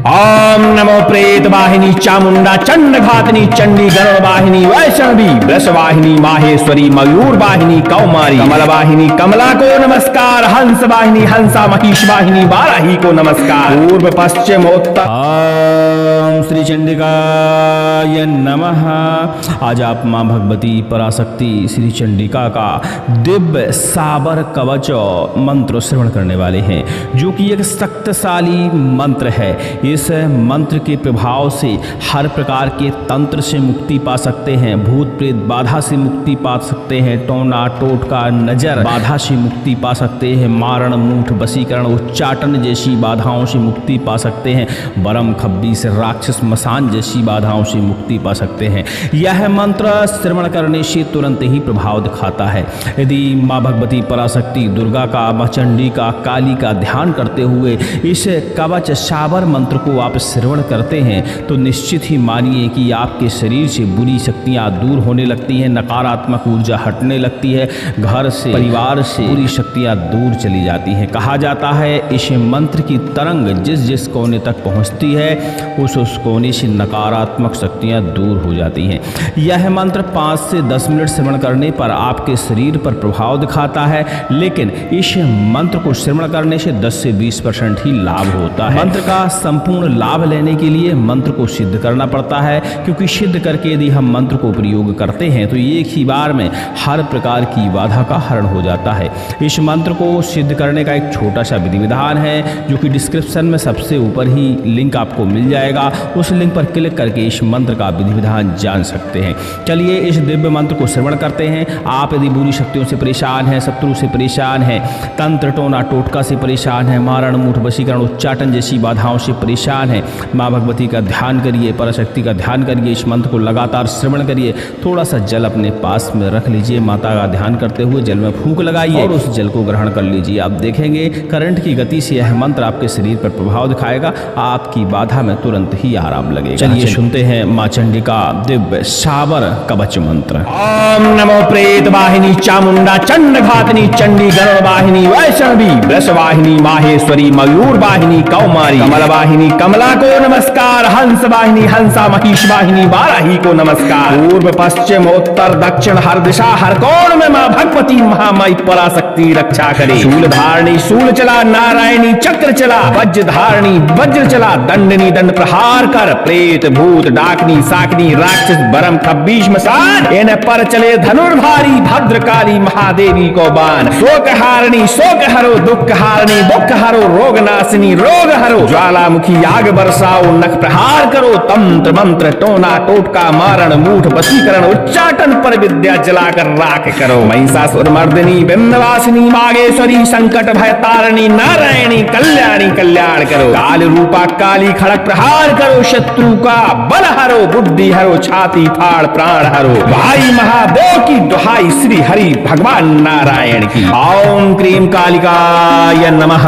ओम नमो प्रेत वाहिनी चामुंडा चंड घातनी चंडी गरुड़ वाहिनी वैष्णवी वृष वाहिनी माहेश्वरी मयूर वाहिनी कौमारी कमल वाहिनी कमला को नमस्कार। हंस वाहिनी हंसा महिष वाहिनी वाराही को नमस्कार। पूर्व पश्चिम उत्तर ओम श्री चंडिकाय नमः। आज आप मां भगवती पराशक्ति श्री चंडिका का दिव्य साबर कवच मंत्र श्रवण करने वाले हैं, जो कि एक शक्तिशाली मंत्र है। इस मंत्र के प्रभाव से हर प्रकार के तंत्र से मुक्ति पा सकते हैं, भूत प्रेत बाधा से मुक्ति पा सकते हैं, टोना टोटका नजर बाधा से मुक्ति पा सकते हैं, मारण मूठ वशीकरण उच्चाटन जैसी बाधाओं से मुक्ति पा सकते हैं, बरम खब्बीस राक्षस मसान जैसी बाधाओं से मुक्ति पा सकते हैं। यह मंत्र श्रवण करने से तुरंत ही प्रभाव दिखाता है। यदि माँ भगवती पराशक्ति दुर्गा का, माँ चंडी का, काली का ध्यान करते हुए इस कवच साबर मंत्र को आप श्रवण करते हैं तो निश्चित ही मानिए कि आपके शरीर से बुरी शक्तियां दूर होने लगती हैं, नकारात्मक ऊर्जा हटने लगती है, घर से परिवार से बुरी शक्तियां दूर चली जाती हैं। कहा जाता है इस मंत्र की तरंग जिस जिस कोने तक पहुंचती है उस कोने से नकारात्मक शक्तियां दूर हो जाती हैं। यह मंत्र 5 से 10 मिनट श्रवण करने पर आपके शरीर पर प्रभाव दिखाता है, लेकिन इस मंत्र को श्रवण करने से 10 से 20% ही लाभ होता है। मंत्र का संपूर्ण लाभ लेने के लिए मंत्र को सिद्ध करना पड़ता है, क्योंकि सिद्ध करके यदि हम मंत्र को प्रयोग करते हैं तो एक ही बार में हर प्रकार की बाधा का हरण हो जाता है। इस मंत्र को सिद्ध करने का एक छोटा सा विधि विधान है, जो कि डिस्क्रिप्शन में सबसे ऊपर ही लिंक आपको मिल जाएगा। उस लिंक पर क्लिक करके इस मंत्र का विधि विधान जान सकते हैं। चलिए इस दिव्य मंत्र को श्रवण करते हैं। आप यदि बुरी शक्तियों से परेशान हैं, शत्रु से परेशान हैं, तंत्र टोना टोटका से परेशान हैं, मारण मूठ वशीकरण उच्चाटन जैसी बाधाओं से परेशान हैं, माँ भगवती का ध्यान करिए, पराशक्ति का ध्यान करिए, इस मंत्र को लगातार श्रवण करिए। थोड़ा सा जल अपने पास में रख लीजिए, माता का ध्यान करते हुए जल में फूंक लगाइए और उस जल को ग्रहण कर लीजिए। आप देखेंगे करंट की गति से यह मंत्र आपके शरीर पर प्रभाव दिखाएगा, आपकी बाधा में तुरंत ही आराम लगेगा। चलिए सुनते हैं माँ चंडी का दिव्य साबर कवच मंत्र। ओम नमो प्रेत वाहिनी चामुंडा चंड घातनी चंडी गरुड़ वाहिनी वैष्णवी वृष वाहिनी माहेश्वरी मयूर वाहिनी कौमारी कमल वाहिनी कमला को नमस्कार। हंस वाहिनी हंसा महिष वाहिनी वाराही को नमस्कार। पूर्व पश्चिम उत्तर दक्षिण हर दिशा हर कोण में माँ भगवती महामाई पराशक्ति रक्षा करे। शूल धारणी शूल चला, नारायणी चक्र चला, वज्र धारणी वज्र चला, दंडनी दंड प्रहार कर, प्रेत भूत डाकनी साकनी राक्षस बरम खब्बीस मसान, इन पर चले धनुर्धारी भद्रकाली महादेवी को बान। शोक हारणी शोक हरो, दुख हारणी दुख हरो, रोग नाशिनी रोग हरो, ज्वालामुखी आग बरसाओ, नख प्रहार करो, तंत्र मंत्र टोना टोटका मारण मूठ वशीकरण उच्चाटन पर विद्या जलाकर राख करो। महिषासुर मर्दिनी विंध्यवासिनी मागेश्वरी संकट भय तारणी नारायणी कल्याणी कल्याण करो। काल रूपा काली खड़क प्रहार करो, शत्रु का बल हरो, बुद्धि हरो, छाती फाड़ प्राण हरो। भाई महादेव की दुहाई श्री हरि भगवान नारायण की। ओम क्रीम कालिकाय नमः।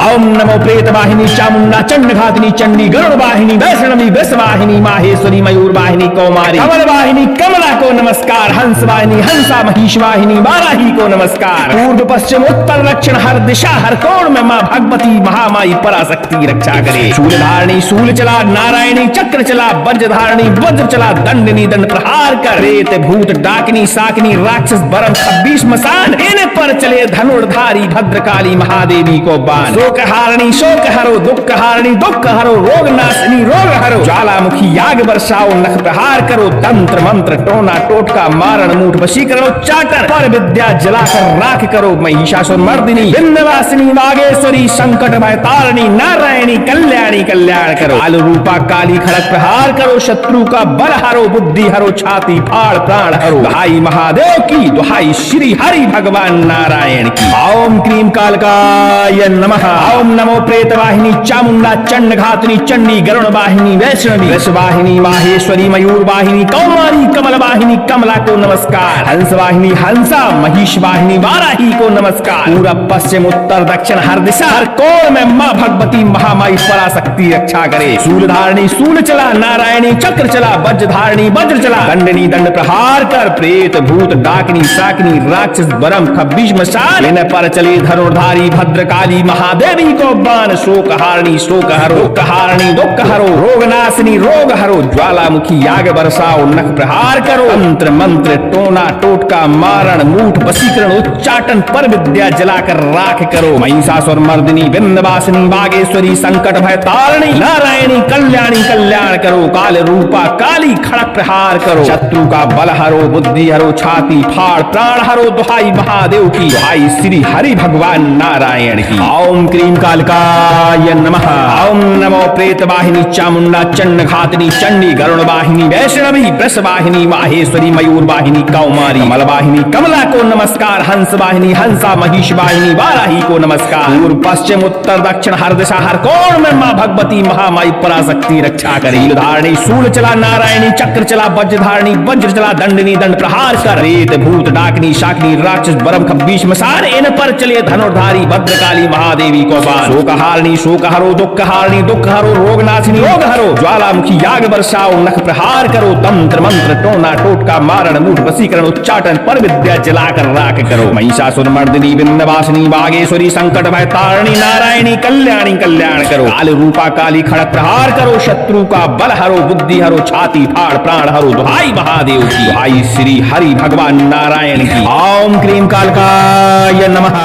ओम नमो प्रेत वाहिनी चामुंडा चंड घातनी चंडी गरुड़ वाहिनी वैष्णवी वृष वाहिनी माहेश्वरी मयूर वाहिनी कौमारी कमल वाहिनी कमला को नमस्कार। हंस वाहिनी हंसा महिष वाहिनी वाराही को नमस्कार। पूर्व पश्चिम उत्तर दक्षिण हर दिशा हर कोण में माँ भगवती महामाई पराशक्ति रक्षा करे। शूल धारणी शूल चला, नारायणी चक्र चला, वज्र धारणी वज्र चला, दंडनी दंड प्रहार कर, प्रेत भूत डाकनी साकनी राक्षस बरम खब्बीस मसान, इन पर चले धनुर्धारी भद्रकाली महादेवी को बान। शोक हारणी शोक हरो, दुख हारणी दुख हरो, रोग नाशिनी रोग हरो, ज्वालामुखी आग बरसाओ, नख प्रहार करो, तंत्र मंत्र टोना टोटका मारण मूठ वशीकरण उच्चाटन पर विद्या जलाकर राख करो। महिषासुर मर्दिनी विंध्यवासिनी वागेश्वरी संकट भय तारणी नारायणी कल्याणी कल्याण करो। काल रूपा काली खड़क प्रहार करो, शत्रु का बल हरो, बुद्धि हरो, छाती फाड़ प्राण हरो। भाई महादेव की दुहाई श्री हरि भगवान नारायण की। ओम क्रीम कालिकाय नमः। ओम नमो प्रेत वाहिनी चामुंडा चंड घातनी चंडी गरुड़ वाहिनी वैष्णवी वृष वाहिनी माहेश्वरी मयूर वाहिनी कौमारी कमल वाहिनी कमला को नमस्कार। हंस वाहिनी हंसा महिष वाहिनी वाराही को नमस्कार। पूरब पश्चिम उत्तर दक्षिण हर दिशा हर कोण में माँ भगवती महामाई पराशक्ति रक्षा करे। शूल धारणी शूल चला, नारायणी चक्र चला, वज्र धारणी वज्र चला, दंडनी दंड प्रहार कर, प्रेत भूत डाकनी साकनी राक्षस बरम खब्बीस मसान, इन पर चले धनुर्धारी भद्रकाली महादेवी को बान। शोक हारणी शोक हरो, दुख हारणी दुख हरो, रोग नाशनी रोग हरो, ज्वालामुखी याग बरसाओ, नख प्रहार करो, तंत्र मंत्र टोना टोटका मारण मूठ वशीकरण उच्चाटन पर विद्या जलाकर राख करो। महिषासुर मर्दिनी विंध्यवासिनी बागेश्वरी संकट भय तारिणी नारायणी कल्याणी कल्याण करो, काल रूपा काली खड़क प्रहार करो, शत्रु का बल हरो, बुद्धि हरो, छाती फाड़ प्राण हरो, दुहाई महादेव की, दुहाई श्री हरि भगवान नारायण की। ओम क्रीम कालिकाय नमः। ओम नमो प्रेत वाहिनी चामुंडा चंड घातिनी चंडी गरुड़ वाहिनी वैष्णवी वृष वाहिनी माहेश्वरी मयूर वाहिनी कौमारी कमल वाहिनी कमला को नमस्कार, हंस वाहिनी हंसा महिष वाहिनी वाराही को नमस्कार। पूर्व पश्चिम उत्तर दक्षिण हर दिशा हर कोण में मां भगवती महामाई पराशक्ति रक्षा करे। धारणी शूल चला नारायणी चक्र चला वज्र धारणी वज्र चला दंडनी दंड प्रहार कर, रेत भूत डाकनी शाकनी राक्षस बरम खब्बीश मसार, इन पर चले धनुर्धारी भद्रकाली महादेवी को बाण। शोक हारणी शोक हरो, दुख हारणी दुख हरो, रोग नाशनी रोग हरो, ज्वालामुखी याग बरसाओ, नख प्रहार करो, तंत्र मंत्र टोना टोटका मारण मूठ वशीकरण उच्चाटन पर विद्या जलाकर राख करो। महिषासुर मर्दिनी विंध्यवासिनी बागेश्वरी संकट भय तारिणी नारायणी कल्याणी कल्याण करो, काल रूपा काली खड़क प्रहार करो, शत्रु का बल हरो, बुद्धि हरो, छाती फाड़ प्राण हरो, दुहाई महादेव की, दुहाई श्री हरि भगवान नारायण की। ओम क्रीम कालिकाय नमः।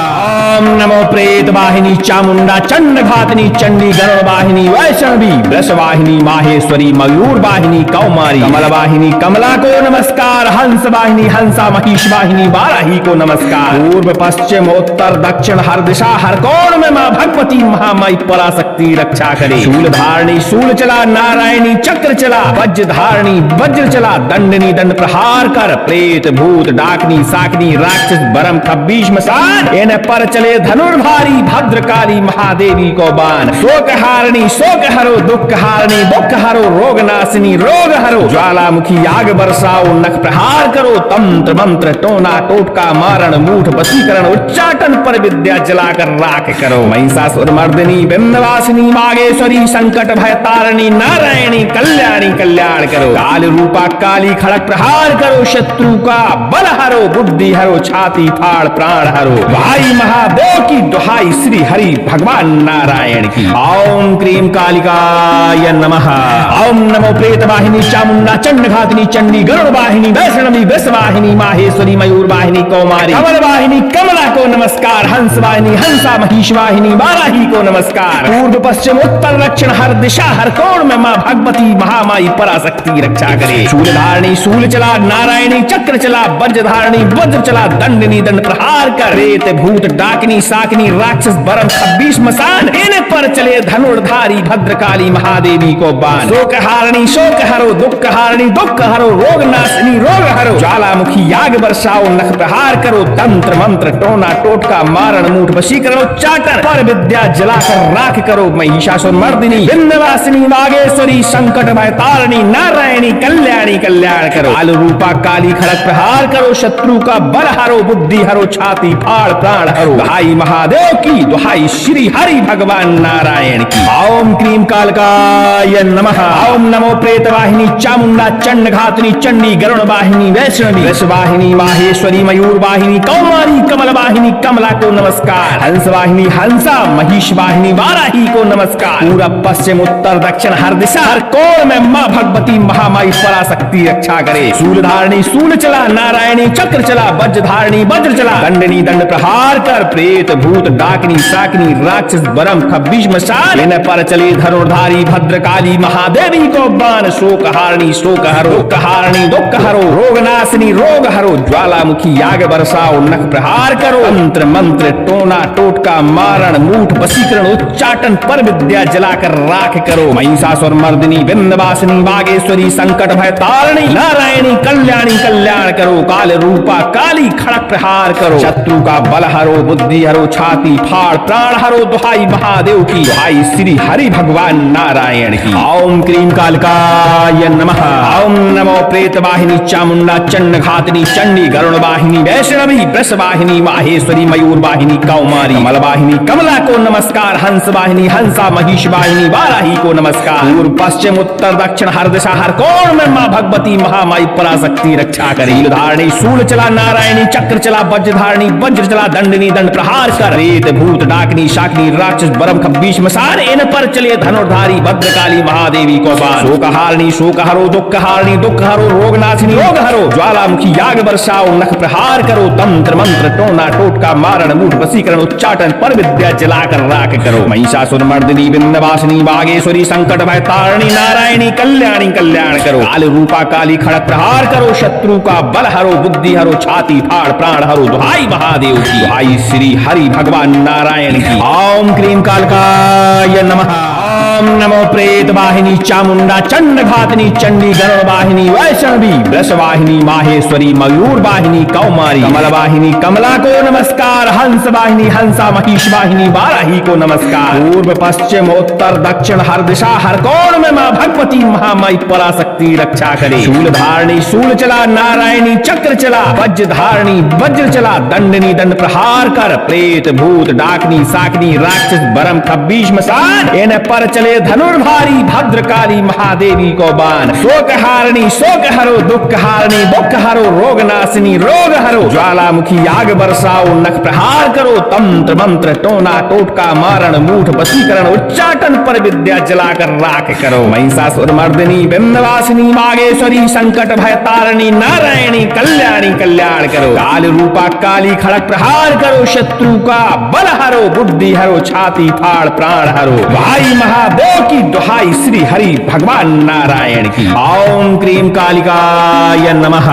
ओम नमो प्रेत वाहिनी चामुंडा चंड घातिनी चंडी गरुड़ वाहिनी वैष्णवी वृष वाहिनी माहेश्वरी मयूर वाहिनी कौमारी कमल वाहिनी कमला को नमस्कार, हंस वाहिनी हंसा महिष वाहिनी वाराही को नमस्कार। पूर्व पश्चिम उत्तर दक्षिण हर दिशा हर कोण में मां भगवती महामाई पराशक्ति रक्षा करे। शूल धारणी शूल चला नारायणी चक्र चला वज्र धारणी वज्र चला दंडनी दंड प्रहार कर, प्रेत भूत डाकनी साकनी राक्षस बरम खब्बीश मसान, इन पर चले धनुर्धारी भद्रकाली महादेवी को बाण। शोक हारणी शोक हरो, दुख हारणी दुख हरो, रोग नाशनी रोग हरो, ज्वालामुखी याग बरसाओ, नख प्रहार करो, तंत्र मंत्र टोना टोटका मारण मूठ वशीकरण उच्चाटन पर विद्या जलाकर राख करो। महिषासुर मर्दिनी विंध्यवासिनी बागेश्वरी संकट भय तारिणी नारायणी कल्याणी कल्याण करो, काल रूपा काली खड़क प्रहार करो, शत्रु का बल हरो, बुद्धि हरो, छाती फाड़ प्राण हरो, भाई महादेव की, दुहाई श्री हरि भगवान नारायण की। ओम क्रीम कालिकाय नमः। ओम नमो प्रेत वाहिनी चामुंडा चंड घातिनी चंडी गरुड़ वाहिनी वैष्णवी वृष वाहिनी माहेश्वरी मयूर वाहिनी कौमारी कमल वाहिनी कमला को नमस्कार, हंस वाहिनी हंसा महिष वाहिनी वाराही को नमस्कार। पूर्व पश्चिम उत्तर दक्षिण हर दिशा हर कोण में मां भगवती महामाई पराशक्ति रक्षा करे। शूल धारणी शूल चला नारायणी चक्र चला वज्र धारणी वज्र चला दंडनी दंड प्रहार कर, रेत भूत डाकनी साकनी राक्षस बरम खब्बीश मसान, इन पर चले धनुर्धारी भद्रकाली महादेवी को बाण। शोक हारणी शोक हरो, दुख हारणी दुख हरो, रोग नाशनी रोग हरो, ज्वालामुखी याग बरसाओ, नख प्रहार करो, तंत्र मंत्र टोना टोटका मारण मूठ वशीकरण उच्चाटन पर विद्या जलाकर राख करो। महिषासुर मर्दिनी विंध्यवासिनी बागेश्वरी संकट भय तारिणी नारायणी कल्याणी कल्याण करो, काल रूपा काली खड़क प्रहार करो, शत्रु का बल हरो, बुद्धि हरो, छाती फाड़ प्राण हरो, दुहाई महादेव की, दुहाई श्री हरि भगवान नारायण की। ओम क्रीम कालिकाय नमः। ओम नमो प्रेत वाहिनी चामुंडा चंड घातिनी चंडी गरुड़ वाहिनी वैष्णवी वृष वाहिनी माहेश्वरी मयूर वाहिनी कौमारी कमल वाहिनी कमला को नमस्कार, हंस वाहिनी हंसा महिष वाहिनी वाराही को नमस्कार। पूरब पश्चिम उत्तर दक्षिण हर दिशा हर कोण में मां भगवती महामाई पराशक्ति रक्षा करे। शूल धारणी शूल चला नारायणी चक्र चला वज्र धारणी वज्र चला दंडनी दंड प्रहार कर, प्रेत भूत डाकनी साकनी राक्षस बरम खब्बीश मसान, इन पर चले धनुर्धारी भद्रकाली महादेवी को बाण। शोक हारणी शोक हरो, दुख हारणी दुख हरो, रोग नाशनी रोग हरो, ज्वालामुखी याग बरसाओ, नख प्रहार करो, तंत्र मंत्र टोना टोटका मारण मूठ वशीकरण उच्चाटन पर विद्या जलाकर राख करो। महिषासुर मर्दिनी विंध्यवासिनी बागेश्वरी संकट भय तारिणी नारायणी कल्याणी कल्याण करो, काल रूपा काली खड़क प्रहार करो, शत्रु का बल हरो, बुद्धि हरो, छाती फाड़ प्राण हरो, दुहाई महादेव की, दुहाई श्री हरि भगवान नारायण की। ओम क्रीम कालिकाय नमः। ओम नमो प्रेत वाहिनी चामुंडा चंड घातिनी चंडी गरुड़ वाहिनी वैष्णवी वृष वाहिनी माहेश्वरी मयूर वाहिनी कौमारी कमल वाहिनी कमला को नमस्कार, हंस वाहिनी हंसा महिष वाहिनी वाराही को नमस्कार। पूर्व पश्चिम उत्तर दक्षिण हर दिशा हर कोण में मां भगवती महामाई पराशक्ति रक्षा करे। धारणी शूल चला नारायणी चक्र चला वज्र धारणी वज्र चला दंडनी दंड दंड प्रहार कर रेत भूत डाकनी शाकनी राक्षस बरम खब्बीश मसान इन पर चले धनुर्धारी भद्रकाली महादेवी को बाण शोक हारणी शोक हरो दुख हारणी दुख हरो रोग नाशिनी रोग हरो ज्वालामुखी याग बरसाओ नख प्रहार करो तंत्र मंत्र टोना टोटका मारण मूठ वसीकरण उच्चाटन पर विद्या जलाकर राख करो महिषासुर मर्दिनी विंध्यवासिनी बागेश्वरी संकट भय तारणी नारायणी कल्याणी कल्याण करो काल रूपा काली खड़क प्रहार करो शत्रु का बल हरो बुद्धि हरो छाती फाड़ प्राण हरो दुहाई महादेव की दुहाई श्री हरि भगवान नारायण की ओम क्रीम कालकाय नमः ओम नमो प्रेत वाहिनी चामुंडा चंड घातनी चंडी गरुड़ वाहिनी वैष्णवी वृष वाहिनी माहेश्वरी मयूर वाहिनी कौमारी कमल वाहिनी कमला को नमस्कार हंस वाहिनी हंसा महिष वाहिनी वाराही को नमस्कार पूर्व पश्चिम उत्तर दक्षिण हर दिशा हर कोण में मां भगवती महामाई पराशक्ति रक्षा करे शूल धारणी शूल चला नारायणी चक्र चला वज्र धारणी वज्र चला दंडनी दंड प्रहार कर प्रेत भूत डाकनी साकनी राक्षस बरम खब्बीश मसान इन पर चले धनुर्धारी भद्रकाली महादेवी को बाण शोक हारणी शोक हरो दुख हारणी दुख हरो रोग नाशिनी रोग हरो ज्वालामुखी याग बरसाओ नख प्रहार करो तंत्र मंत्र टोना टोटका मारण मूठ वशीकरण उच्चाटन पर विद्या जलाकर राख करो महिषासुर मर्दिनी विंध्यवासिनी बागेश्वरी संकट भय तारणी नारायणी कल्याणी कल्याण करो काल रूपा काली खड़क प्रहार करो शत्रु का बल हरो बुद्धि हरो छाती फाड़ प्राण हरो भाई महादेव की दुहाई श्री हरि भगवान नारायण की ओम क्रीम कालिकाय नमः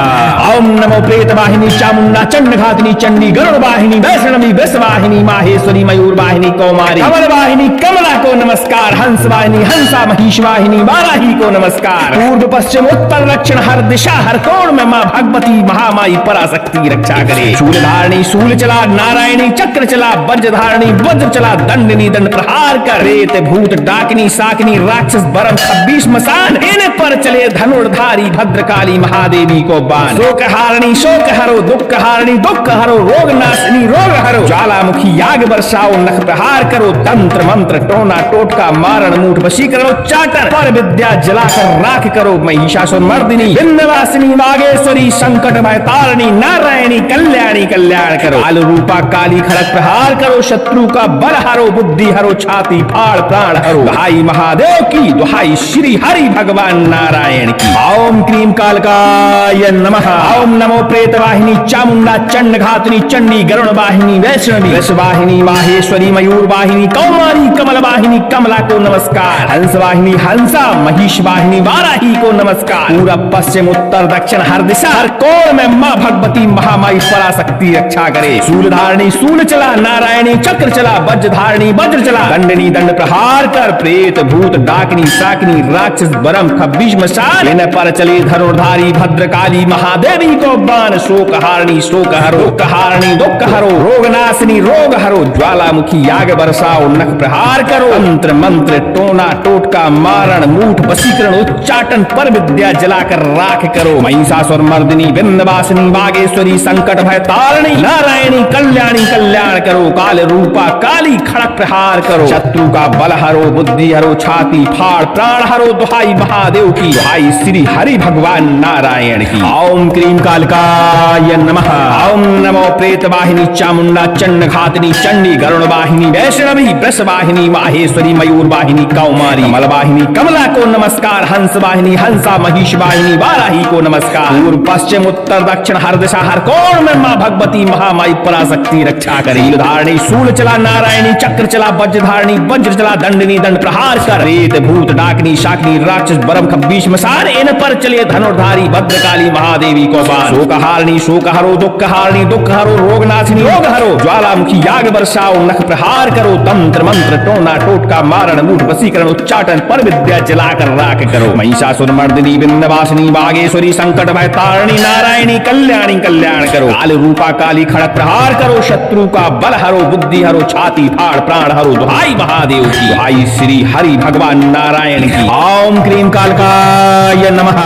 ओम नमो प्रेत वाहिनी चामुंडा चंड घातनी चंडी गरुड़ वाहिनी वैष्णवी वृष वाहिनी माहेश्वरी मयूर वाहिनी कौमारी कमल वाहिनी कमला को नमस्कार हंस वाहिनी हंसा महिष वाहिनी वाराही को नमस्कार पूर्व पश्चिम उत्तर दक्षिण हर दिशा हर कोण में मां भगवती महामाई पराशक्ति रक्षा करे शूल धारणी शूल चला नारायणी चक्र चला वज्र धारणी वज्र चला दंडनी दंड प्रहार कर रेत भूत डाकनी साकनी राक्षस बरम खब्बीश मसान इन पर चले धनुर्धारी भद्रकाली महादेवी को बाण शोक हारणी शोक हरो दुख हारणी दुख हरो रोग नाशिनी रोग हरो ज्वालामुखी याग बरसाओ नख प्रहार करो तंत्र मंत्र टोना टोटका मारण मूठ वशीकरण उच्चाटन पर विद्या जलाकर राख करो महिषासुर मर्दिनी विंध्यवासिनी बागेश्वरी संकट भय तारणी नारायणी कल्याणी कल्याण करो काल रूपा काली खड़क प्रहार करो शत्रु का बल हरो बुद्धि हरो छाती फाड़ प्राण हरो दुहाई महादेव की दुहाई श्री हरि भगवान नारायण की ओम क्रीम कालकाय नमः ओम नमो प्रेत वाहिनी चामुंडा चंड घातनी चंडी गरुड़ वाहिनी वैष्णवी वृष वाहिनी माहेश्वरी मयूर वाहिनी कौमारी कमल वाहिनी कमला को नमस्कार हंस वाहिनी हंसा महिष वाहिनी वाराही को नमस्कार पूरब पश्चिम उत्तर दक्षिण हर दिशा हर कोण में मां भगवती महामाई पराशक्ति रक्षा करे शूल धारणी शूल चला नारायणी चक्र चला वज्र धारणी वज्र चला दंडनी दंड प्रहार कर प्रेत भूत डाकनी साकनी राक्षस बरम खब्बीश मसान इन पर चले धनुर्धारी भद्रकाली महादेवी को बाण शोक हारणी शोक हरो दुख हारणी दुख हरो रोग नाशिनी रोग हरो ज्वालामुखी याग बरसाओ नख प्रहार करो तंत्र मंत्र टोना टोटका मारण मूठ वशीकरण उच्चाटन पर विद्या जलाकर राख करो महिषासुर मर्दिनी विंध्यवासिनी बागेश्वरी संकट भय तारणी नारायणी कल्याणी कल्याण करो काल रूपा काली खड़क प्रहार करो शत्रु का बल हरो बुद्धि हरो छाती फाड़ प्राण हरो दुहाई महादेव की दुहाई श्री हरि भगवान नारायण की ओम क्रीम कालकाय नमः ओम नमो प्रेत वाहिनी चामुंडा चंड घातनी चंडी गरुड़ वाहिनी वैष्णवी वृष वाहिनी माहेश्वरी मयूर वाहिनी कौमारी कमल वाहिनी कमला को नमस्कार हंस वाहिनी हंसा महिष वाहिनी वाराही को नमस्कार पूर्व पश्चिम उत्तर दक्षिण हर दिशा हर कोण में मां भगवती महामाई पराशक्ति रक्षा करे शूल धारणी शूल चला नारायणी चक्र चला वज्र धारणी वज्र चला दंडनी दंड प्रहार कर रेत भूत डाकनी शाकनी राक्षस बरम खब्बीश मसान इन पर चले धनुर्धारी भद्रकाली महादेवी को बाण शोक हारणी शोक हरो दुख हारणी दुख हरो रोग नाशिनी रोग हरो ज्वालामुखी याग बरसाओ नख प्रहार करो तंत्र मंत्र टोना टोटका मारण मूठ वशीकरण उच्चाटन पर विद्या जलाकर राख करो महिषासुर मर्दिनी विंध्यवासिनी बागेश्वरी संकट भय तारणी नारायणी कल्याणी कल्याण करो काल रूपा काली खड़क प्रहार करो शत्रु का बल हरो बुद्धि हरो छाती फाड़ प्राण हरो दुहाई महादेव की दुहाई श्री हरि भगवान नारायण की ओम क्रीम कालकाय नमः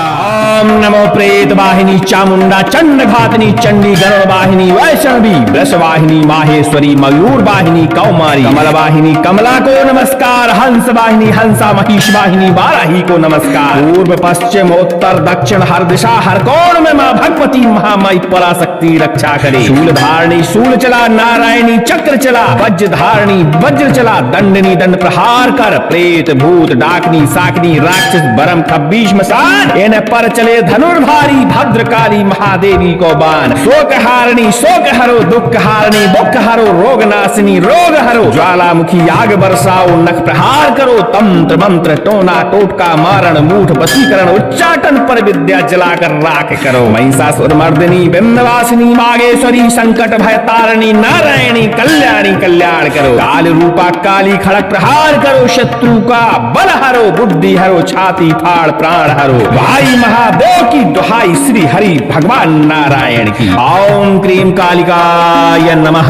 ओम नमो प्रेत वाहिनी चामुंडा चंड घातनी चंडी गरुड़ वाहिनी वैष्णवी वृष वाहिनी माहेश्वरी मयूर वाहिनी कौमारी कमल वाहिनी कमला को नमस्कार। हंस वाहिनी हंसा महिष वाहिनी वाराही को नमस्कार। पूर्व पश्चिम उत्तर दक्षिण हर दिशा हर कोण में मां भगवती महामाई पराशक्ति रक्षा करे। शूल धारणी शूल चला नारायणी चक्र चला वज्र धारणी वज्र चला दंडनी दंड प्रहार कर प्रेत भूत डाकनी साकनी राक्षस बरम खब्बीश मसान इन पर चले धनुर्धारी भद्रकाली महादेवी को बाण। शोक हारणी शोक हरो दुख हारणी दुख हरो रोग नाशिनी रोग हरो ज्वालामुखी आग बरसाओ नख प्रहार करो तंत्र मंत्र टोना टोटका मारण मूठ वशीकरण उच्चाटन पर विद्या जलाकर राख करो। महिषासुर मर्दिनी विंध्यवासिनी मागेश्वरी संकट भय तारणी नारायणी कल्याणी कल्याण करो। काल रूपा काली खड़क प्रहार करो शत्रु का बल हरो बुद्धि हरो छाती फाड़ प्राण हरो। भाई महादेव की दुहाई श्री हरि भगवान नारायण की। ओम क्रीम कालिकाय नमः।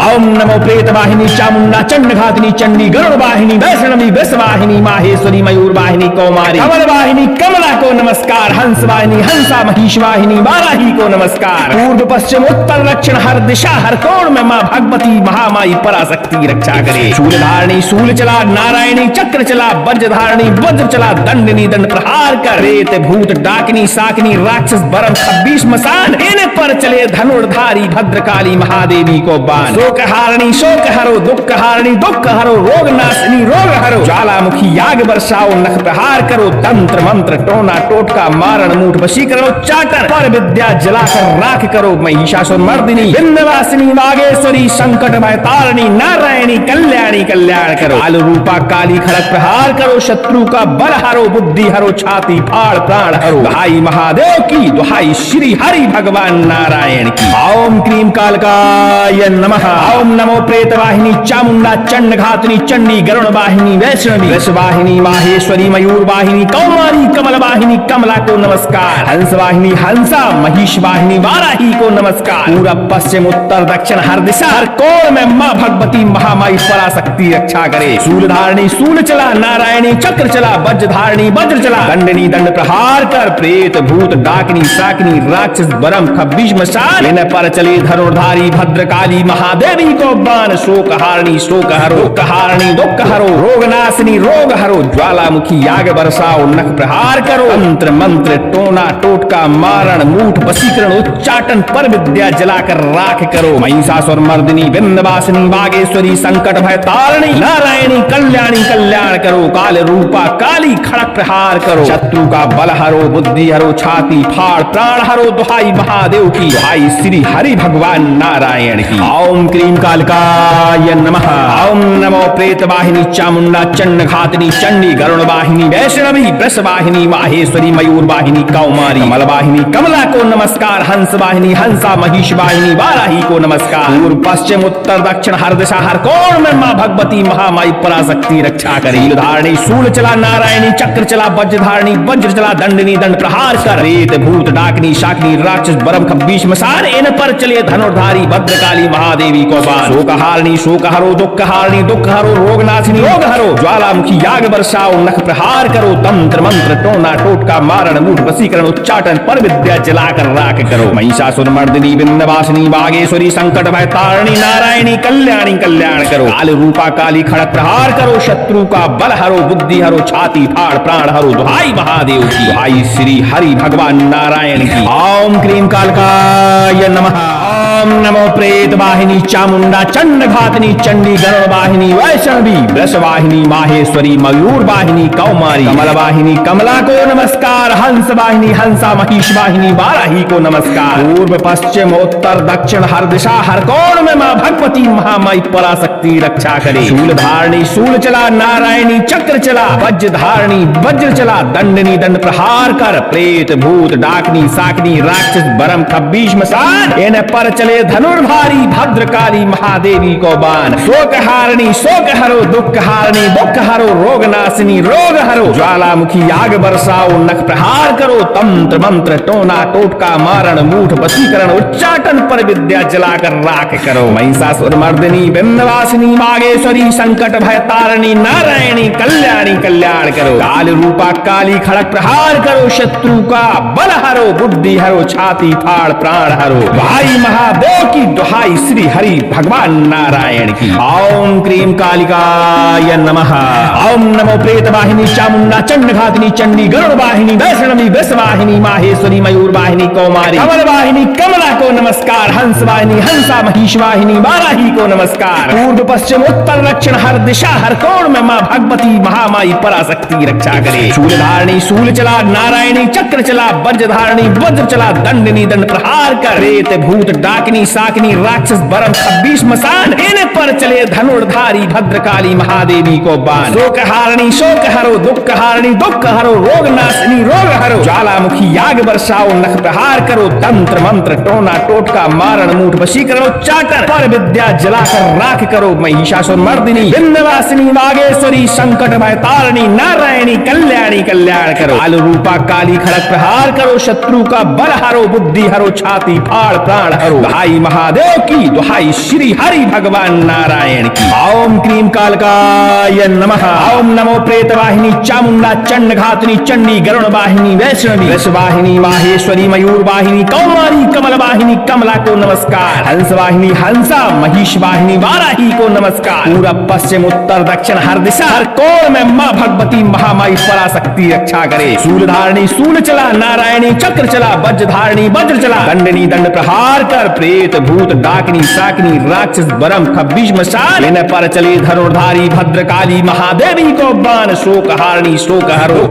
ओम नमो प्रेत वाहिनी चामुंडा चंड घातनी चंडी गरुड़ वाहिनी वैष्णवी वृष वाहिनी माहेश्वरी मयूर वाहिनी कौमारी कमल वाहिनी कमला को नमस्कार। हंस वाहिनी हंसा महिष वाहिनी वाराही को नमस्कार। पूर्व पश्चिम उत्तर दक्षिण हर दिशा हर कोण में मां भगवती महामाई पराशक्ति रक्षा करे। शूल धारणी शूल चला नारायणी चक्र चला वज्र धारणी वज्र चला दंडनी दंड प्रहार कर रेत भूत डाकनी साकनी राक्षस बरम खब्बीश मसान इन पर चले धनुर्धारी भद्रकाली महादेवी को बाण। शोक हारणी शोक हरो दुख हारणी दुख हरो रोग नाशिनी रोग हरो ज्वालामुखी आग बरसाओ नख प्रहार करो तंत्र मंत्र टोना टोटका मारण मूठ वशीकरण उच्चाटन पर विद्या जलाकर राख करो। महिषासुर मर्दिनी विंध्यवासिनी वागेश्वरी संकट भय तारणी नारायणी कल्याणी कल्याण करो। काल रूपा काली खड़क प्रहार करो शत्रु का बल हरो बुद्धि हरो छाती फाड़ प्राण हरो। भाई महादेव की दुहाई श्री हरि भगवान नारायण की। ओम क्रीम कालकाय नमः। ओम नमो प्रेत वाहिनी चामुंडा चंड घातनी चंडी गरुड़ वाहिनी वैष्णवी वृष वाहिनी माहेश्वरी मयूर वाहिनी कौमारी कमल वाहिनी कमला को नमस्कार। हंस वाहिनी हंसा महिष वाहिनी वाराही को नमस्कार। पूरब पश्चिम उत्तर दक्षिण हर दिशा हर कोण में मां भगवती महामाई पराशक्ति रक्षा करे। शूल धारणी शूल चला नारायणी चक्र चला वज्र धारणी वज्र चला दंडनी दंड प्रहार कर प्रेत भूत डाकनी साकनी राक्षस बरम खब्बीश मसान इन पर चले धनुर्धारी भद्रकाली महादेवी को बाण। शोक हारणी शोक हरो दुख हारणी दुख हरो रोग नाशिनी रोग हरो ज्वालामुखी आग बरसाओ नख प्रहार करो तंत्र मंत्र टोना टोटका मारण मूठ वशीकरण उच्चाटन पर विद्या जलाकर राख करो। महिषासुर मर्दिनी विंध्यवासिनी वागेश्वरी संकट भय तारणी नारायणी कल्याणी कल्याण करो। काल रूपा काली खड़क प्रहार करो शत्रु का बल हरो बुद्धि हरो छाती फाड़ प्राण हरो। दुहाई महादेव की दुहाई श्री हरि भगवान नारायण की। ओम क्रीम कालिकाय नमः। ओम नमो प्रेत वाहिनी चामुंडा चंड घातनी चंडी गरुड़ वाहिनी वैष्णवी वृष वाहिनी माहेश्वरी मयूर वाहिनी कौमारी कमल वाहिनी कमला को नमस्कार। हंस वाहिनी हंसा महिष वाहिनी वाराही को नमस्कार। पूर्व पश्चिम उत्तर दक्षिण हर दिशा हर कोण में मां भगवती महामाई पराशक्ति रक्षा करे। शूल धारणी शूल चला नारायणी चक्र चला वज्र धारणी वज्र चला दंडनी दंड प्रहार कर रेत भूत डाकनी शाकनी राक्षस बरम खब्बीश मसान इन पर चले धनुर्धारी भद्रकाली महादेवी को बाण। शोक हारणी शोक हरो दुख हारणी दुख हरो रोग नाशिनी रोग हरो ज्वालामुखी आग बरसाओ नख प्रहार करो तंत्र मंत्र टोना टोटका मारण मूठ वशीकरण उच्चाटन पर विद्या जलाकर राख करो। महिषासुर मर्दिनी विंध्यवासिनी वागेश्वरी संकट भय तारणी नारायणी कल्याणी कल्याण करो। काल रूपा काली खड़क प्रहार करो शत्रु का बल हरो बुद्धि हरो छाती फाड़ प्राण हरो। दुहाई महादेव की दुहाई श्री हरि भगवान नारायण की। ओम क्रीम कालकाय नमः। ओम नमो प्रेत वाहिनी चामुंडा चंड घातनी चंडी गरुड़ वाहिनी वैष्णवी वृष वाहिनी माहेश्वरी मयूर वाहिनी कौमारी कमल वाहिनी कमला को नमस्कार। हंस वाहिनी हंसा महिष वाहिनी वाराही को नमस्कार। पूर्व पश्चिम उत्तर दक्षिण हर दिशा हर कोण में मां भगवती महामाई पराशक्ति रक्षा करे। शूल धारणी शूल चला नारायणी चक्र चला वज्र धारणी वज्र चला दंडनी दंड प्रहार कर प्रेत भूत डाकनी साकनी राक्षस बरम खब्बीश मसान इन पर चले चले धनुर्धारी भद्रकाली महादेवी को बाण। शोक हरो दुख हरो रोग नाशिनी रोग हरो। ज्वालामुखी आग बरसाओ नख प्रहार करो। तंत्र मंत्र टोना टोटका मारण मूठ वशीकरण उच्चाटन पर विद्या जलाकर राख करो। महिषासुर मर्दिनी विंध्यवासिनी बागेश्वरी संकट भय तारिणी नारायणी कल्याणी कल्याण करो। काल रूपा काली खड़ग प्रहार करो। शत्रु का बल हरो बुद्धि हरो छाती फाड़ प्राण हरो। भाई महादेव की दुहाई श्री हरि भगवान नारायण की। ओम क्रीम कालिकाय नमः। ओम नमो प्रेत वाहिनी चामुंडा चंड घातिनी चंडी गरुड़ वाहिनी वैष्णवी वृषवाहिनी माहेश्वरी मयूर वाहिनी कौमारी कमल वाहिनी कमला को नमस्कार। हंस वाहिनी हंसा महिष वाहिनी वाराही को नमस्कार। पूर्व पश्चिम उत्तर दक्षिण हर दिशा हर कोण में मां भगवती महामाई पराशक्ति रक्षा करे। शूल धारणी शूल चला नारायणी चक्र चला वज्र धारणी वज्र चला दंडनी दंड प्रहार कर। रेत भूत डाकनी साकनी राक्षस बरम 26 मसान इन पर चले धनुर्धारी भद्रकाली महादेवी को बाण। शोक हरो दुख हरो रोग नाशिनी रोग हरो। ज्वालामुखी आग बरसाओ नख प्रहार करो। तंत्र मंत्र टोना टोटका मारण मूठ वशीकरण उच्चाटन पर विद्या जलाकर राख करो। महिषासुर मर्दिनी विंध्यवासिनी बागेश्वरी संकट भय तारिणी नारायणी कल्याणी कल्याण करो। काल रूपा काली खड़ग प्रहार करो। शत्रु का बल हरो बुद्धि हरो छाती फाड़ प्राण हरो। भाई महादेव की दुहाई श्री हरि भगवान नारायण की। ओम क्रीम कालकाय नमः। ओम नमो प्रेत वाहिनी चामुंडा चंड घातिनी चंडी गरुड़ वाहिनी वैष्णवी वृषवाहिनी माहेश्वरी मयूर वाहिनी कौमारी कमल वाहिनी कमला को नमस्कार। हंस वाहिनी हंसा महिष वाहिनी वाराही को नमस्कार। पूरब पश्चिम उत्तर दक्षिण हर दिशा हर कोण में मां भगवती महामाई पराशक्ति रक्षा करे। शूल धारणी शूल चला नारायणी चक्र चला वज्र धारणी वज्र चला दंडनी दंड प्रहार कर। प्रेत भूत डाकनी साकनी राक्षस बरम 26 मसान इन पर चले धनुर्धारी भद्रकाली महादेवी को बाण। शोक हरो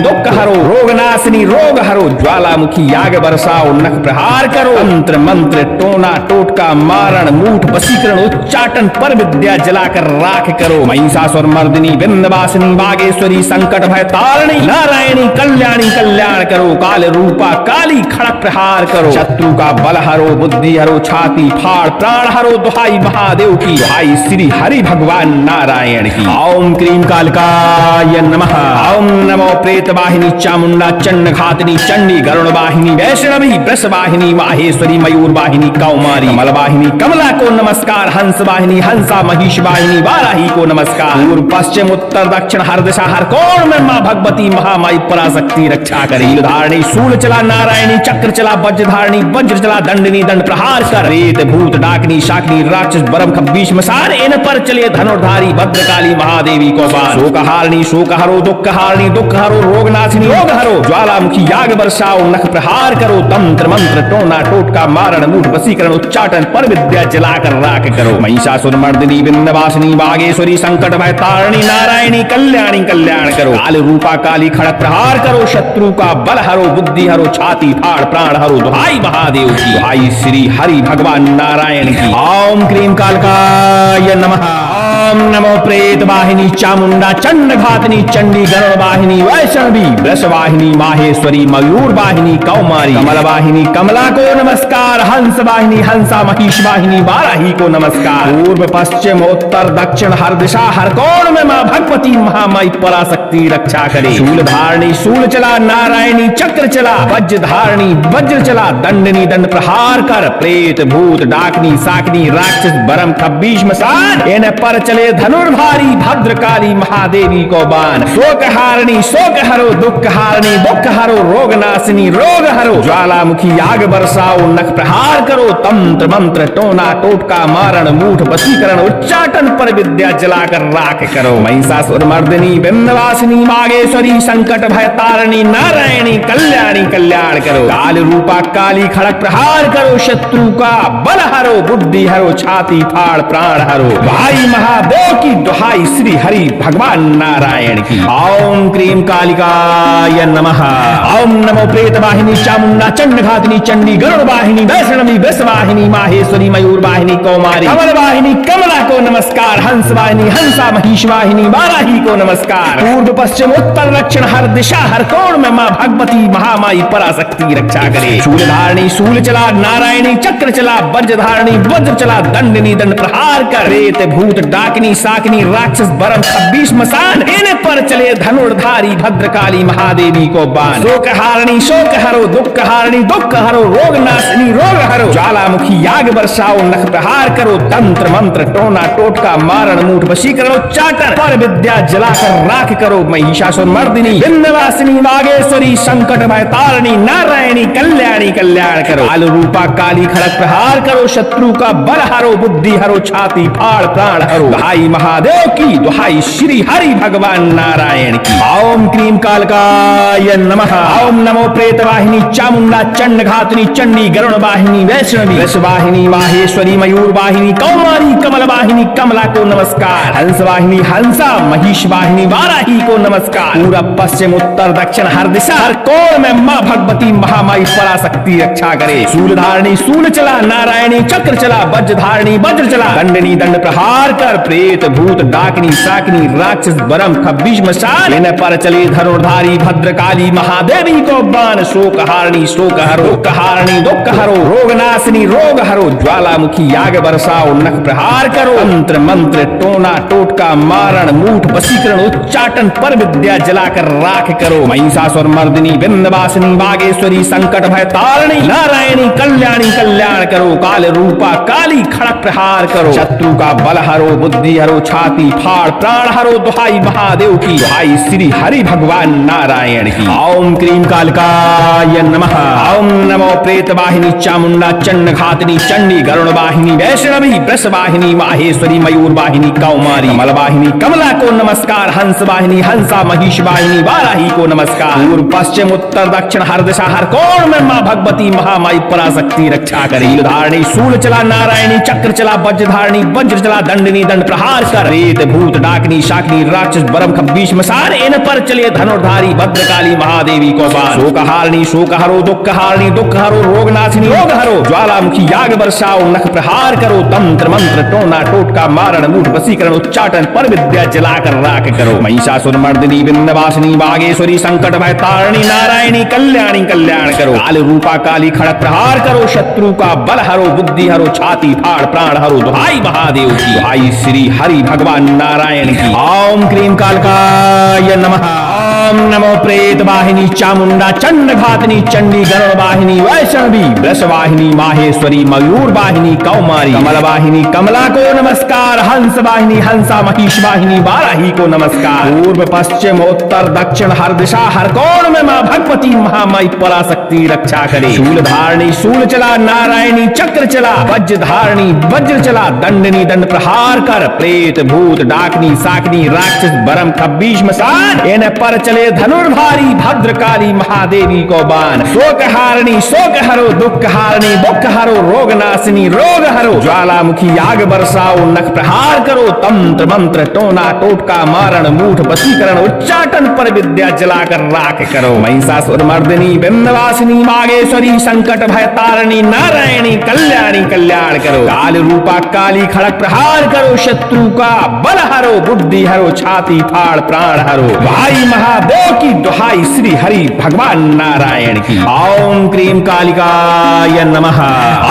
दुख हरो रोग नाशिनी रोग हरो। ज्वालामुखी आग बरसाओ नख प्रहार करो। तंत्र मंत्र टोना टोटका मारण मूठ वशीकरण उच्चाटन पर विद्या जलाकर राख करो। महिषासुर मर्दिनी विंध्यवासिनी बागेश्वरी संकट भय तारिणी नारायणी कल्याणी कल्याण करो। काल रूपा काली खड़ग प्रहार करो। शत्रु का बल हरो बुद्धि हरो छाती फाड़ प्राण हरो। दुहाई महादेव की दुहाई श्री हरि भगवान नारायण की। ओम क्रीम कालिकाय नमः। ओम नमो प्रेत वाहिनी चामुंडा चंड घातिनी चंडी गरुड़ वाहिनी वैष्णवी वृषवाहिनी माहेश्वरी मयूर वाहिनी कौमारी कमल वाहिनी कमला को नमस्कार। हंस वाहिनी हंसा महिष वाहिनी वाराही को नमस्कार। पूर्व पश्चिम उत्तर दक्षिण हर दिशा हर कोण में मां भगवती महामाई पराशक्ति रक्षा करे। धारणी शूल चला नारायणी चक्र चला वज्र धारणी वज्र चला दंडनी दंड प्रहार कर। रेत भूत डाकनी शाकनी राक्षस बरम 26 मसान इन पर चले धनुर्धारी भद्रकाली महादेवी को बाण। शोक हरो दुख हरो रोग नाशिनी रोग हरो। ज्वालामुखी आग बरसाओ नख प्रहार करो। तंत्र मंत्र टोना टोटका मारण मूठ वशीकरण उच्चाटन पर विद्या जलाकर राख करो। महिषासुर मर्दिनी विंध्यवासिनी बागेश्वरी संकट भय तारिणी नारायणी कल्याणी कल्याण करो। काल रूपा काली खड़ग प्रहार करो। शत्रु का बल हरो बुद्धि हरो छाती फाड़ प्राण हरो। दुहाई महादेव की दुहाई श्री हरि भगवान नारायण की। ओम क्रीम कालकाय नमः। ओम नमो प्रेत वाहिनी चामुंडा चंड घातिनी चंडी गरुड़ वाहिनी वैष्णवी वृषवाहिनी माहेश्वरी मयूर वाहिनी कौमारी कमल वाहिनी कमला को नमस्कार। हंस वाहिनी हंसा महिष वाहिनी वाराही को नमस्कार। पूर्व पश्चिम उत्तर दक्षिण हर दिशा हर कोण में मां भगवती महामाई पराशक्ति रक्षा करे। शूल धारणी शूल चला नारायणी चक्र चला वज्र धारणी वज्र चला दंडनी दंड प्रहार कर। प्रेत भूत डाकनी साकनी राक्षस बरम 26 मसान इन पर चले धनुर्धारी भद्रकाली महादेवी को बाण। शोक हरो दुख हरो रोग नाशिनी रोग हरो। ज्वालामुखी आग बरसाओ नख प्रहार करो। तंत्र मंत्र टोना टोटका मारण मूठ वशीकरण उच्चाटन पर विद्या जलाकर राख करो। महिषासुर मर्दिनी विंध्यवासिनी बागेश्वरी संकट भय तारिणी नारायणी कल्याणी कल्याण करो। काल रूपा काली खड़ग प्रहार करो। शत्रु का बल हरो बुद्धि हरो छाती फाड़ प्राण हरो। भाई महादेव की दुहाई श्री हरि भगवान नारायण की। ओम क्रीम कालिकाय नमः। ओम नमो प्रेत वाहिनी चामुंडा चंड घातिनी चंडी गरुड़ वाहिनी वैष्णवी वृषवाहिनी माहेश्वरी मयूर वाहिनी कौमारी कमल वाहिनी कमला को नमस्कार। हंस वाहिनी हंसा महिष वाहिनी वाराही को नमस्कार। पूर्व पश्चिम उत्तर दक्षिण हर दिशा हर कोण में माँ भगवती महामाई पराशक्ति रक्षा करे। शूल धारणी शूल चला नारायणी चक्र चला वज्र धारणी वज्र चला दंडनी दंड प्रहार कर। रेत भूत डाकिनी साकिनी राक्षस बरम 26 मसान इन पर चले धनुर्धारी भद्रकाली महादेवी को बाण। शोक हारणी शोक हरो दुख हारणी दुख हरो रोग नाशनी रोग हरो। ज्वालामुखी याग बरसाओ नख प्रहार करो। तंत्र मंत्र टोना टोटका मारण मूठ वशीकरण उच्चाटन पर विद्या जलाकर राख करो। महिषासुर मर्दिनी विंध्यवासिनी वागेश्वरी संकट भय तारिणी नारायणी कल्याणी कल्याण करो। काल रूपा काली खड़क प्रहार करो। शत्रु का बल हरो बुद्धि हरो छाती फाड़ प्राण हरो। दुहाई महादेव की दुहाई श्री हरि भगवान नारायण की। ओम क्रीम कालकाय नमः। ओम नमो प्रेत वाहिनी चामुंडा चंड घातिनी चंडी गरुड़ वाहिनी वैष्णवी वृषवाहिनी माहेश्वरी मयूर वाहिनी कौमारी कमल वाहिनी कमला को नमस्कार। हंस वाहिनी हंसा महिष वाहिनी वाराही को नमस्कार। पूरब पश्चिम उत्तर दक्षिण हर दिशा हर कोण में माँ भगवती महामाई पराशक्ति रक्षा करे। शूल धारणी शूल चला नारायणी चक्र चला वज्र धारणी वज्र चला दंडनी दंड प्रहार कर। प्रेत भूत डाकिनी साकिनी राक्षस बरम 26 मसान इन पर चले धनुर्धारी भद्रकाली महादेवी को बाण। शोक हारणी शोक हरो दुख हारणी दुख हरो रोग नाशनी रोग हरो। ज्वालामुखी याग बरसाओ नख प्रहार करो। तंत्र मंत्र टोना टोटका मारण मूठ वशीकरण उच्चाटन पर विद्या जलाकर राख करो। महिषासुर मर्दिनी विंध्यवासिनी वागेश्वरी संकट भय तारिणी नारायणी कल्याणी कल्याण करो। काल रूपा काली खड़क प्रहार करो। शत्रु का बल हरो बुद्धि हरो छाती फाड़ प्राण हरो। दुहाई महादेव की दुहाई श्री हरि भगवान नारायण की। ओम क्रीम कालकाय नमः। ओम नमो प्रेत वाहिनी चामुंडा चंड घातिनी चंडी गरुड़ वाहिनी वैष्णवी वृषवाहिनी माहेश्वरी मयूर वाहिनी कौमारी कमल वाहिनी कमला को नमस्कार। हंस वाहिनी हंसा महिष वाहिनी वाराही को नमस्कार। पूर्व पश्चिम उत्तर दक्षिण हर दिशा हर कोण में माँ भगवती महामाई पराशक्ति रक्षा करे। शूल धारणी शूल चला नारायणी चक्र चला वज्र धारणी वज्र चला दंडनी दंड प्रहार कर। रेत भूत डाकिनी शाकिनी राक्षस बरम 26 मसान इन पर चले धनुर्धारी भद्रकाली महादेवी को बाण। शोक हारणी शोक हरो दुख हारणी दुख हरो रोग नाशनी रोग हरो। ज्वालामुखी याग बरसाओ नख प्रहार करो। तंत्र मंत्र टोना टोटका मारण मूठ वशीकरण उच्चाटन पर विद्या जलाकर राख करो। महिषासुर मर्दिनी विंध्यवासिनी वागेश्वरी संकट भय तारिणी नारायणी कल्याणी कल्याण करो। काल रूपा काली खड़क प्रहार करो। शत्रु का बल हरो बुद्धि हरो छाती फाड़ प्राण हरो। दुहाई महादेव की दुहाई श्री हरि भगवान नारायण की। ओम क्रीम कालकाय नमः। ओम नमो प्रेत वाहिनी चामुंडा चंड घातिनी चंडी गरुड़ वाहिनी वैष्णवी वृषवाहिनी माहेश्वरी मयूर वाहिनी कौमारी कमल वाहिनी कमला को नमस्कार। हंस वाहिनी हंसा महिष वाहिनी वाराही को नमस्कार। पूर्व पश्चिम उत्तर दक्षिण हर दिशा हर कोण में माँ भगवती महामाई पराशक्ति रक्षा करे। शूल धारणी शूल चला नारायणी चक्र चला वज्र धारणी वज्र चला दंडनी दंड प्रहार कर। प्रेत भूत डाकिनी साकिनी राक्षस बरम 26 मसान इन पर चले धनुर्धारी भद्रकाली महादेवी को बाण। शोक हारणी शोक हरो दुख हारणी दुख हरो रोग नाशनी रोग हरो। ज्वालामुखी याग बरसाओ नख प्रहार करो। तंत्र मंत्र टोना टोटका मारण मूठ वशीकरण उच्चाटन पर विद्या जलाकर राख करो। महिषासुर मर्दिनी विंध्यवासिनी वागेश्वरी संकट भय तारिणी नारायणी कल्याणी कल्याण करो। काल रूपा काली खड़क प्रहार करो। शत्रु का बल हरो बुद्धि हरो छाती फाड़ प्राण हरो। भाई महादेव की दुहाई श्री हरि भगवान नारायण की। ओम क्रीम कालिकाय नमः।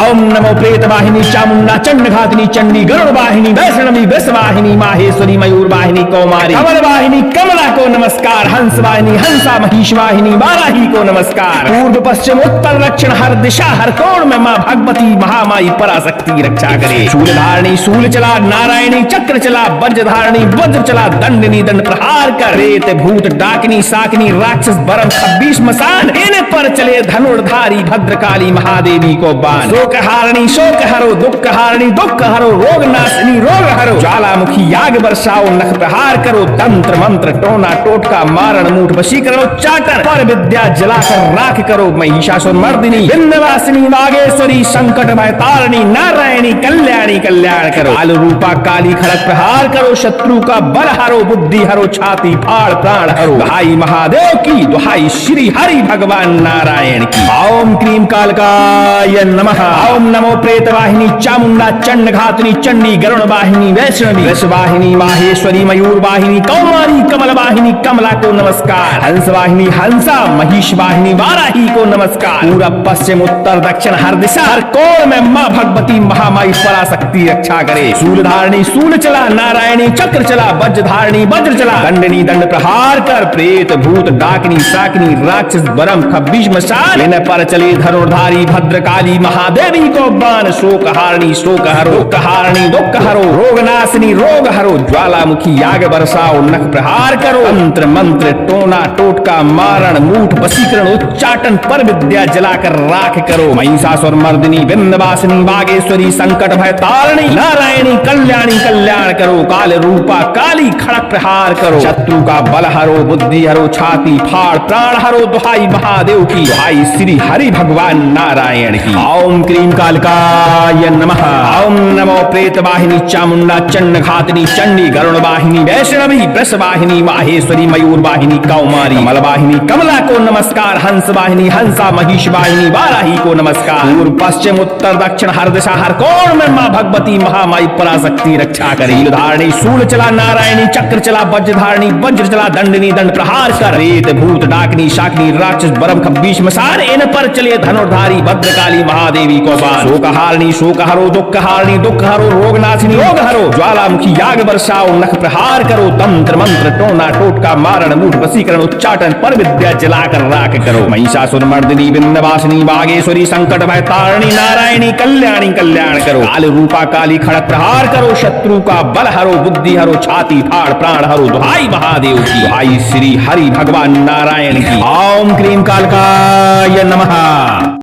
ओम नमो प्रेत वाहिनी चामुंडा चंड घातिनी चंडी गरुड़ वाहिनी वैष्णवी वृषवाहिनी माहेश्वरी मयूर वाहिनी कौमारी कमल वाहिनी कमला को नमस्कार। हंस वाहिनी हंसा महिष वाहिनी वाराही को नमस्कार। पूर्व पश्चिम उत्तर दक्षिण हर दिशा हर कोण में माँ भगवती महामाई पराशक्ति रक्षा करे। शूल धारणी शूल चला नारायणी चक्र चला वज्र धारणी वज्र चला दंडनी दंड प्रहार कर। रेत भूत डाक डाकिनी साकिनी राक्षस बरम 26 मसान, इन पर चले धनुर्धारी भद्रकाली महादेवी को बाण। शोक हारणी शोक हरो, दुख हारणी दुख हरो, रोग नाशनी रोग हरो, ज्वालामुखी याग बरसाओ, नख प्रहार करो, तंत्र मंत्र टोना टोटका मारण मूठ वशीकरण उच्चाटन, पर विद्या जलाकर राख करो, महिषासुर मर्दिनी विंध्यवासिनी वागेश्वरी संकट भय तारिणी नारायणी कल्याणी कल्याण करो, काल रूपा काली खड़ग प्रहार करो, शत्रु का बल हरो, बुद्धि हरो, छाती फाड़ प्राण हरो, दुहाई महादेव की दुहाई श्री हरि भगवान नारायण की। ओम क्रीम कालकाय नमः। ओम नमो प्रेत वाहिनी चामुंडा चंड घातनी चंडी गरुड़ वाहिनी वैष्णवी वृष वाहिनी माहेश्वरी मयूर वाहिनी कौमारी कमल वाहिनी कमला को नमस्कार, हंस वाहिनी हंसा महिष वाहिनी वाराही को नमस्कार। पूरब पश्चिम उत्तर दक्षिण हर दिशा हर कोण में माँ भगवती महामाई पराशक्ति रक्षा करे। सूल धारणी सूल चला, नारायणी चक्र चला, वज्र धारणी वज्र चला, दंडनी दंड प्रहार कर, प्रेत भूत डाकिनी साकिनी राक्षस बरम 26 मसान, इन पर चले धनुर्धारी भद्रकाली महादेवी को बाण। शोक हारणी शोक हरो, दुख हारणी दुख हरो, रोग नाशनी रोग हरो, ज्वालामुखी याग बरसाओ, नख प्रहार करो, तंत्र मंत्र टोना टोटका मारण मूठ वशीकरण उच्चाटन, पर विद्या जलाकर राख करो, महिषासुर मर्दिनी विंध्यवासिनी वागेश्वरी संकट भय तारिणी नारायणी कल्याणी कल्याण करो, काल रूपा काली खड़ग प्रहार करो, शत्रु का बल हरो, बुद्धि हरो, छाती फाड़ प्राण हरो, दुहाई महादेव की दुहाई श्री हरि भगवान नारायण की। ओम क्रीम कालकाय नमः। ओम नमो प्रेत वाहिनी चामुंडा चंड घातनी चंडी गरुड़ वाहिनी वैष्णवी वृष वाहिनी माहेश्वरी मयूर वाहिनी कौमारी कमल वाहिनी कमला को नमस्कार, हंस वाहिनी हंसा महिष वाहिनी वाराही को नमस्कार। पूर्व पश्चिम उत्तर दक्षिण हर दिशा हर कोण में माँ भगवती महामाई पराशक्ति रक्षा करे। धारणी सूल चला, नारायणी चक्र चला, वज्र धारणी वज्र चला, दंडनी दंड प्रहार कर, रेत भूत डाकनी शाकनी राक्षस बरम 26 मसान, इन पर चले धनुर्धारी भद्रकाली महादेवी को बाण। शोक हारणी शोक हरो, दुख हारणी दुख हरो, रोग नाशनी रोग हरो, ज्वालामुखी याग बरसाओ, नख प्रहार करो, तंत्र मंत्र टोना टोटका मारण मूठ वशीकरण उच्चाटन, पर विद्या जलाकर राख करो, महिषासुर मर्दिनी विंध्यवासिनी वागेश्वरी संकट भय तारिणी नारायणी कल्याणी कल्याण करो, काल रूपा काली खड़ग प्रहार करो, शत्रु का बल हरो, बुद्धि हरो, छाती फाड़ प्राण हरो, दुहाई महादेव की दुहाई श्री हरि भगवान नारायण की। ओम क्रीम कालकाय नमः।